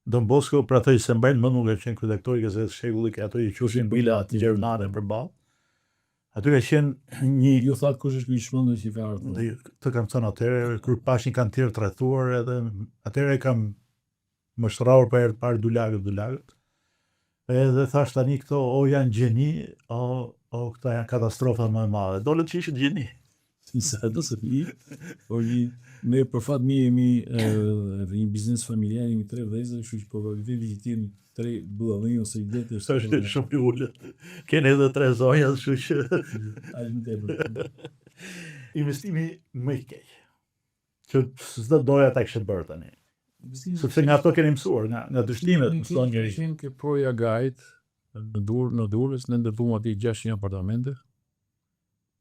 Don Bosco, pra thëj se mbajnë më nuk e qenë redaktori i Gazetës Shekulli, ato i qushin bila atë gjermane përballë. Aty ka qenë një... Ju thatë kush është ky shmëndë që i farë? Të kam thënë atëherë, kur pash një kantier të rrethuar, edhe atëherë kam mështraur për herë të parë dulagët. Edhe thash tani këto o janë gjeni, o këta janë katastrofa më e madhe. Dolët që ishit gjeni. Sa do se pi, por ne për fat mi jemi një biznes familjar, jemi 3 vëllezër, kështu që probabiliteti që jemi 3 bullallënj ose i detë është shumë i ulët. Keni edhe 3 zonja, kështu që ajmë tepër. Investimi më i keq. Që s'do doja ta kishe bërë tani. Sepse nga ato keni mësuar, nga dështimet mëson njëri. Kemi ke proja gajt në Durrës, ne ndërtuam aty 600 apartamente.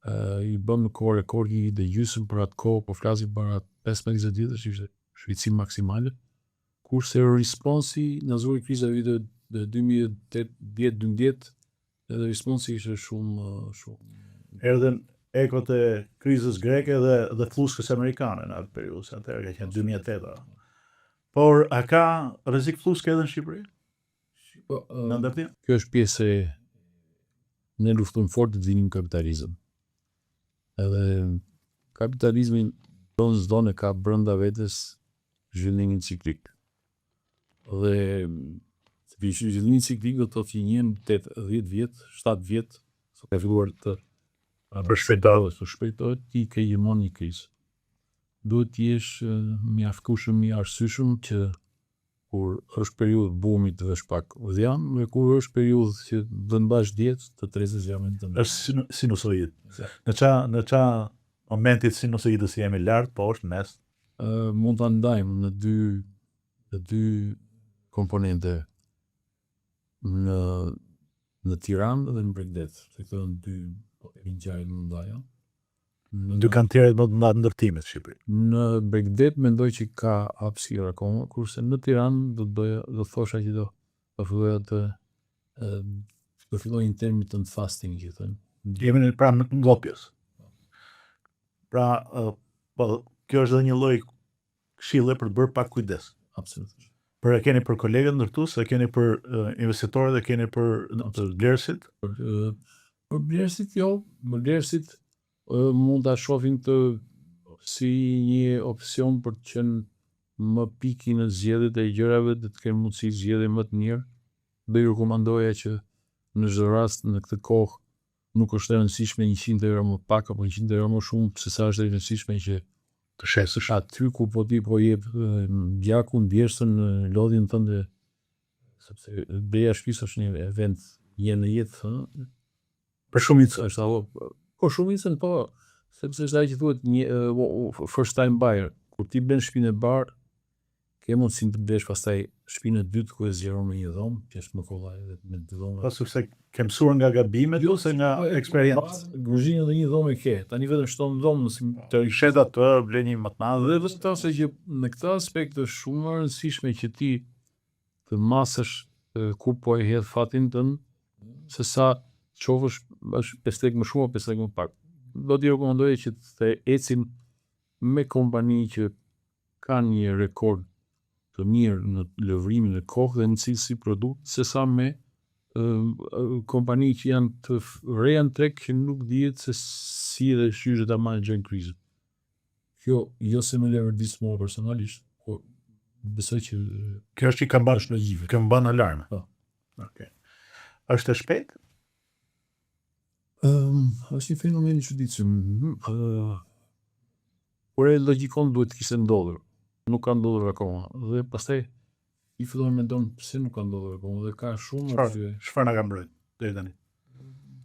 I bëm në kohë rekordi dhe gjysmë për atë kohë, po flasim para 15-20 ditësh, ishte shpejtësi maksimale. Kurse responsi në zori kriza vitit 2010-2012, edhe responsi ishte shumë. Erdhen ekot e krizës greke dhe fluskës amerikane në atë periudhë, se atëherë ka qenë 2008. Por a ka rrezik fluske edhe në Shqipëri? Në ndërtim? Kjo është pjesë e ne luftojmë fort të dinim kapitalizëm. Edhe kapitalizmi zdone ka brenda vetes zhvillimin ciklik. Dhe zhvillimi ciklik do të thotë që një 8-10 vjet, 7 vjet, sa ka filluar të shpejtohet, ti ke gjithmonë një krizë. Duhet të jesh mjaftkueshëm, i arsyeshëm që kur është periudhë bumit të vesh pak udhjan, dhe kur është periudhë që do të mbash dietë të trezësh jamën të. Është sinusoid. Në ça momentit sinusoidës jemi lart, poshtë, mes? Mund ta ndajmë në dy komponente. Në Tiranë dhe në Bregdet. Se këto janë dy ngjarje më ndaja. Dy kantieret më të mëdha të ndërtimit në Shqipëri. Në Bregdet mendoj që ka hapësirë akoma, kurse në Tiranë do thosha që do filloj intermittent fasting, që thënë. Jemi pra në ngopjes. Pra, kjo është dhe një lloj këshille për të bërë pak kujdes. Absolutisht. Për e keni për kolegët ndërtues, e keni për investitorët, e keni për blerësit? Për blerësit jo, për blerësit mund ta shohin të si një opsion për të qenë më piki në zgjedhjet e gjërave, dhe të kenë mundësi zgjedhje më të mirë. Do i rekomandoja që në çdo rast në këtë kohë nuk është e rëndësishme 100 euro më pak apo 100 euro më shumë, se sa është e rëndësishme që të shesësh aty ku po ti po jep gjakun, bjesën, lodhin tënde, sepse breja shtëpisë është një event një në jetë, për shumicën është ajo. Po shumicën po, sepse është ajo që thuhet një first time buyer. Kur ti bën shtëpinë e parë, ke mundësinë të blesh pastaj shtëpinë e dytë ku e zgjeron me një dhomë, që është më kollaj edhe me dy dhomë. Pastaj se ke mësuar nga gabimet ose nga eksperiencë. Kuzhinë dhe një dhomë ke. Tani vetëm shton dhomë nëse të rishet atë, ble një më të madhe. Dhe vështirë se që në këtë aspekt është shumë e rëndësishme që ti të masësh ku po e hedh fatin tënd, se sa qofësh është 5 lekë më shumë apo 5 lekë më pak. Do t'i rekomandoj që të ecim me kompani që kanë një rekord të mirë në lëvrimin e kohë dhe në cilësi produkt, se sa me kompani që janë të reja në treg që nuk dihet se si dhe shqyre ta menaxhojnë krizën. Kjo jo se më lëvërdis mua personalisht, por besoj që kjo është që ka mban alarme. Okay. Është e shpejtë? Është një fenomen i çuditshëm. Por e logjikon duhet të kishte ndodhur. Nuk ka ndodhur akoma. Dhe pastaj i fillojmë me mendon pse nuk ka ndodhur akoma, dhe ka shumë arsye. Çfarë na ka mbrojtur deri tani?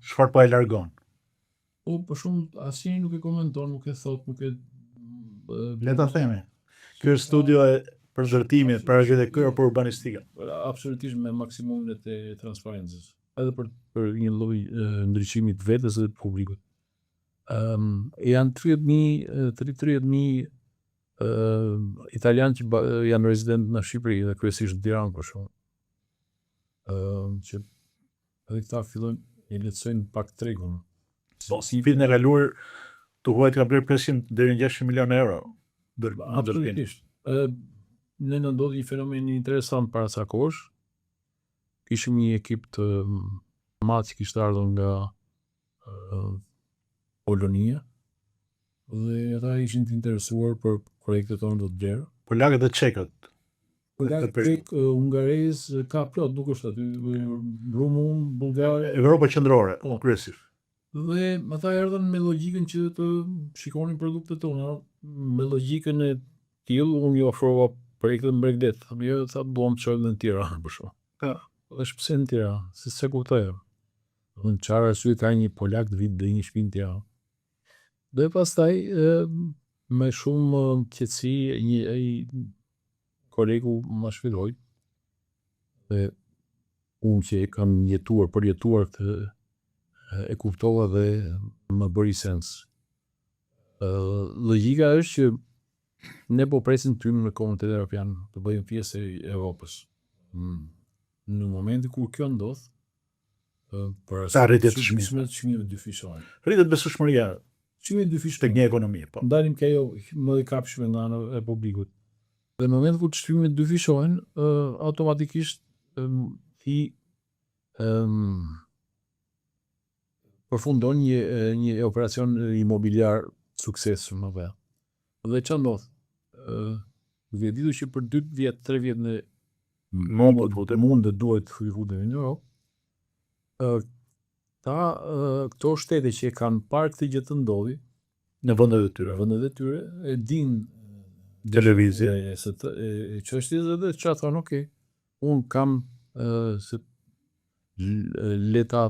Çfarë po e largon? Për shumë asnjë nuk e komenton, nuk e thot, nuk e le ta themi. Ky është studio për ndërtimin, për arkitekturë për urbanistikën. Absolutisht me maksimumin e transparencës, edhe për një lloj ndriçimi të vetes dhe të publikut. Janë 30.000 italianë që janë rezident në Shqipëri dhe kryesisht në Tiranë për shkak. Që edhe këta fillojnë i lehtësojnë pak tregun. Po, si vitin e kaluar të huajt ka blerë 500 deri në 600 milionë euro. Absolutisht. ne në ndodhi një fenomen interesant para ca kohësh. Kishim një ekip të madh që kishte ardhur nga Polonia dhe ata ishin të interesuar për projektet tonë të blerë. Polakët dhe çekët. Grek, Hungarez, ka plot, nuk është aty, Rumun, Bullgar, Evropa qendrore, Po. kryesisht. dhe ata erdhën me logjikën që të shikonin produktet tona, me logjikën e tillë unë ju ofrova projektet në Bregdet. Jo, tha duam të shkojmë në Tiranë për shkak. Ja. Dhe pse në Tiranë? Se kuptoj. Në çfarë arsye ka një Polak të vitë dhe një shtëpi në Tiranë? Dhe pastaj me shumë qetësi ai kolegu më shpjegoi dhe unë që e kam përjetuar këtë e kuptova dhe më bëri sens. Logjika është që ne po presim të hyjmë në Komunitetin Evropian, të bëjmë pjesë e Evropës. Në momentin kur kjo ndodh, për arritjet të çmimeve dyfishore. Rritet besueshmëria Çmimeve dyfishore. tek një ekonomi, po. Ndalim ke ajo më i kapshme nga ana e publikut. Dhe në momentin kur çmimet dyfishohen, automatikisht ti përfundon një operacion imobiliar suksesshëm apo. Dhe ç'a ndodh? Duke ditur që për 2 vjet, 3 vjet në mund të duhet të futemi në Europë. Këto shtete që e kanë parë këtë gjë të ndodhi Në vendet e tyre, e din televizje. çështjes edhe ç'a thonë, okay, unë kam leta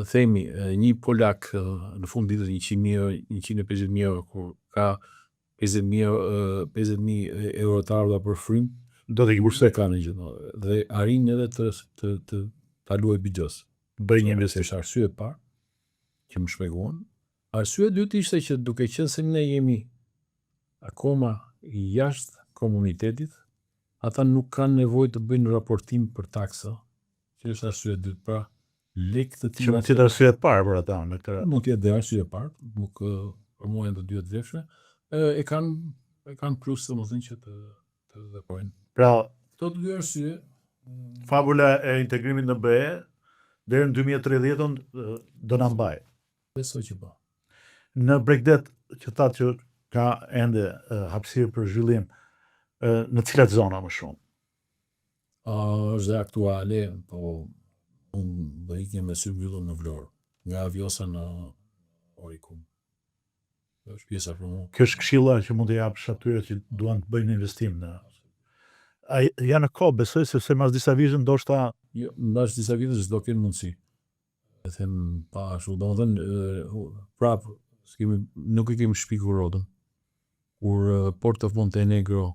themi një Polak në fund ditës 100.000, 150.000 euro, kur ka 50.000 euro të ardha për frym, Do të kurse ka në gjë, dhe arrin edhe të luaj bixhos. Bëj një investim. Është arsye e parë që më shpjeguan. Arsye e dytë ishte që duke qenë se ne jemi akoma jashtë komunitetit, ata nuk kanë nevojë të bëjnë raportim për taksa, që është arsye e dytë. Pra, lekë të Që mund të jetë arsye e parë për ata në këtë. mund të jetë dhe arsye e parë, nuk për mua janë të dyja të vlefshme, e kanë plus domethënë që të veprojnë. Pra, Këto të dy arsye fabula e integrimit në BE deri në 2030 do na mbaj. besoj që po. Në Bregdet që thatë që ka ende hapësirë për zhvillim, në cilat zona më shumë? Është dhe aktuale, po unë do ikjem me sy mbyllur në Vlorë, nga Vjosa në Orikum. Është pjesa për mua. Kjo është këshilla që mund të japësh atyre që duan të bëjnë investim në. A janë në kohë, besoj, sepse mas disa vitesh ndoshta Jo, ndash disa vitesh do kenë mundësi. E them pa ashtu, domethënë prapë nuk e kemi shpikur rodën. Kur Port of Montenegro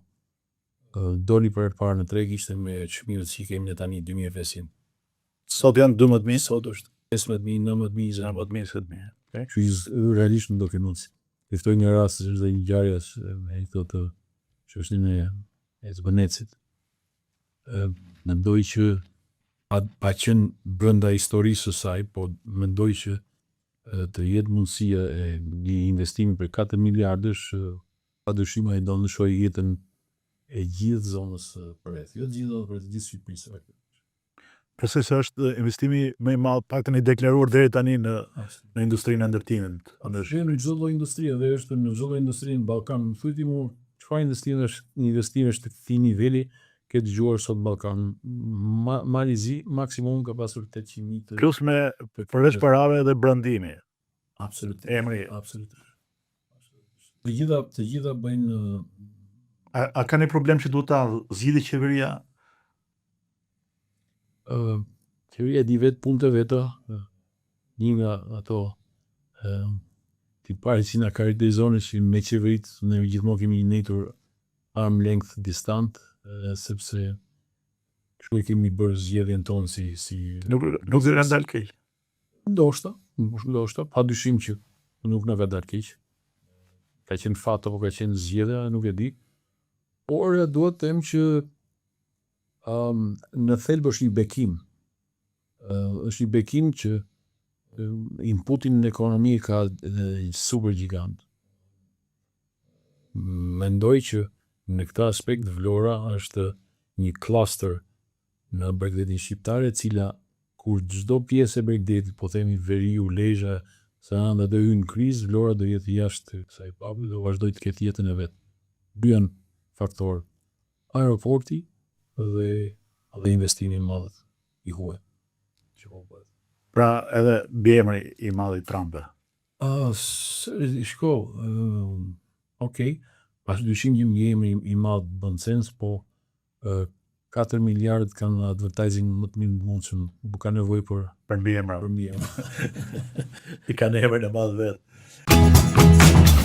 doli për herë parë në treg, ishte me çmimet që kemi ne tani 2.500. sot janë 12.000, Sot është 15.000, 19.000, 19.000. që realisht nuk do kenë mundësi. Teftoj një rast është dhe një ngjarje me këto të çështjen e Zbënecit. Mendoj që pa qenë brenda historisë së saj, po mendoj që të jetë mundësia e një investimi për 4 miliardësh, padyshim ai do të ndryshojë jetën e gjithë zonës përreth, jo të gjithë zonës, por të gjithë Shqipërisë. Besoj se është investimi më i madh, paktën i deklaruar deri tani në industrinë e ndërtimit. Është në çdo lloj industrie dhe është në çdo lloj industrie në Ballkan. Më thuajti mua çfarë investimi është të këtij niveli ke dëgjuar sot në Ballkan. Malizi maksimum ka pasur 800.000 të Plus me përveç parave dhe brandimi. absolutisht. Emri. Absolutisht. Të gjitha bëjnë A ka një problem që duhet ta zgjidhë qeveria? Qeveria di vetë punët e veta. Një nga ato ti pari që na karakterizon që me qeveritë ne gjithmonë kemi njëtur arm length distant, sepse kështu e kemi bërë zgjedhjen tonë si Nuk do të ndal keq. Ndoshta, pa dyshim që nuk na ka dalë keq. Ka qenë fat apo ka qenë zgjedhja, nuk e di. Por duhet të them që në thelb është një bekim. Është një bekim që inputin në ekonomi ka super gjigant. Mendoj që Në këtë aspekt Vlora është një cluster në Bregdetin shqiptare, e cila kur çdo pjesë e Bregdetit, po themi Veriu, Lezhë, Saranda do hyjë në krizë, Vlora do jetë jashtë kësaj pague, do vazhdoj të ketë jetën e vet. Dy janë faktorë. Aeroporti dhe investimi i madh i huaj. Që po bëhet. Pra edhe biemri i madh i Trumpit. Shko, okej, pas dyshim që emri i madh bën sens, po 4 miliardë kanë advertising më të mirë mundshëm, nuk ka nevojë për Për mbiemra. mbiemra. I kanë emrin e madh vet.